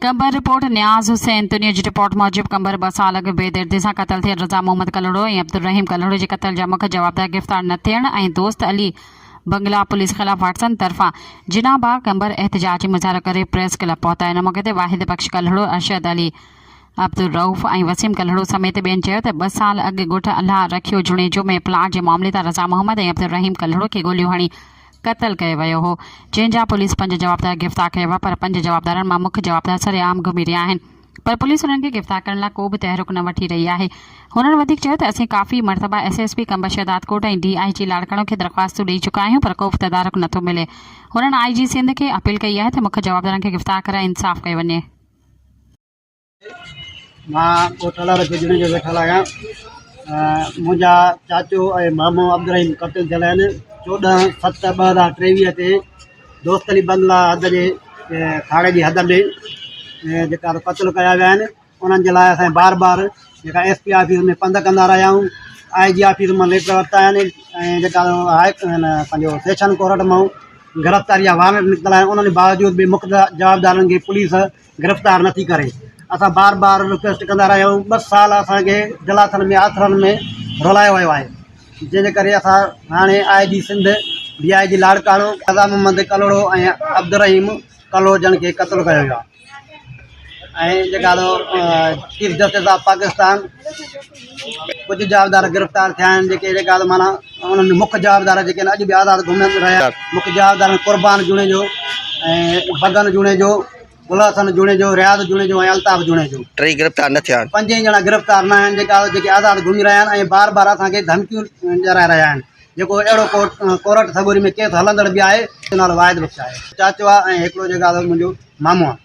कंबर रिपोर्ट न्याज़ हुसैन तुनिया जी रिपोर्ट मूजिब कंबर 2 साल अॻु बेदर्दी सां क़तल थियल रज़ा मोहम्मद कलड़ो ऐं अब्दुल रहीम कलड़ो जे क़तल जा मुख्य जवाबदार गिरफ़्तार न थियण ऐं दोस्त अली बंगला पुलिस ख़िलाफ़ वाटसन तरफ़ां जिनाबा कंबर एहतजाजी मुज़ाहिरो करे प्रेस क्लब पहुता। इन मौक़े ते वाहिद बख़्श कलड़ो, अरशद अली, अब्दुल रऊफ़ ऐं वसीम कलड़ो समेत ॿियनि चयो त 2 साल अॻु ॻोठ अल्लाह रखियो जुणेजो में प्लाट जे मामले तां रज़ा मोहम्मद ऐं अब्दुल रहीम कलड़ो खे गोलियूं हणी क़तल कयो वियो हो, जंहिंजा पुलिस 5 जवाबदार गिरफ़्तार कया हुआ, पर 5 जवाबदारनि मां मुख्य जवाबदार सरेआम घुमी रहिया आहिनि, पर पुलिस उन्हनि खे गिरफ़्तार करण लाइ को बि तहरुक न वठी रही आहे। हुननि वधीक चयो त असीं काफ़ी मरतबा SSP कंबर शहदाद कोट ऐं DIG लाड़काणो खे दरख़्वास्तूं ॾेई चुका आहियूं, पर को बि तदारुक नथो मिले। हुननि IG सिंध खे अपील कई आहे त मुख्य जवाबदारनि खे गिरफ़्तार कराए इंसाफ़ कयो वञे। मां ॻोठ अल्लाह रखियो जुणे जो वेठल आहियां। मुंहिंजा चाचो ऐं मामो अब्दुल रहीम क़तल थियल आहिनि 14/7/2023 ते दोस्त अली बंगला हद जे थाणे जी हद में जेका क़तल कया विया आहिनि। उन्हनि जे लाइ असां बार बार जेका SP ऑफिस में पंध कंदा रहिया आहियूं, IG ऑफिस मां लेटर वरिता आहिनि ऐं जेका पंहिंजो सेशन कोर्ट मां गिरफ़्तारी जा वारंट निकितल आहिनि। उन्हनि बावजूद बि मुख्य जवाबदारनि खे पुलिस गिरफ़्तार नथी करे। असां बार बार रिक्वेस्ट कंदा रहिया आहियूं। 2 साल असांखे दिलासनि में आथरनि में रुलायो वियो आहे, जंहिंजे करे असां हाणे IG सिंध DIG लाड़काणो रज़ा मोहम्मद कलड़ो ऐं अब्दुल रहीम कलड़ो जन खे क़तल कयो वियो आहे। ऐं जेका चीफ जस्टिस ऑफ पाकिस्तान कुझु जवाबदार गिरफ़्तार थिया आहिनि, जेका माना उन्हनि मुख्य जवाबदार जेके अॼु बि आज़ादु घुमंदा रहिया। मुख्य जवाबदार कुर्बान जुणे जो ऐं बगन जुणे जो, गुलहसन जुणे जो, रियाज़ जुणे जो ऐं अल्ताफ़ जुणे जो 3 गिरफ़्तार न थिया आहिनि। 5 ॼणा गिरफ़्तार न आहिनि, जेके आज़ादु घुमी रहिया आहिनि ऐं बार बार असांखे धमकियूं ॾियाराए रहिया आहिनि। जेको अहिड़ो कोर्ट सबूरी में केस हलंदड़ बि आहे, नालो वाहिद बख़्श आहे, चाचो आहे ऐं हिकिड़ो जेका मुंहिंजो मामो आहे।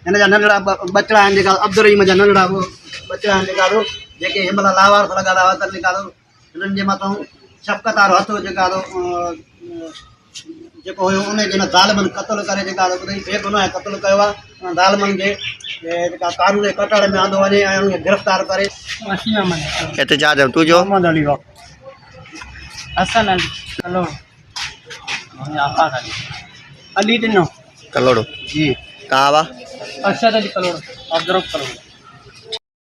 हिन जा नंढड़ा बचड़ा आहिनि, जेका अब्दुल रहीम जा नंढड़ा बचड़ा आहिनि, जेके हिन महिल लावारस लॻा हुआ त हिननि जे मथां शफ़क़त वारो हथु जेको हुयो उनखे हिन ज़ालिमनि क़तल करे ॿुधाई बेगुनाह क़तल कयो आहे। ज़ालिमनि खे जेका कानून जे कटड़ में आंदो वञे ऐं उनखे गिरफ़्तार करे। एहतजाज तुंहिंजो मोहम्मद अली हसन अली कलड़ो अली ॾिनो कलड़ो जी, कहाँ हुआ? अरशद अली कलड़ो, अब्दुल रऊफ़ कलड़ो।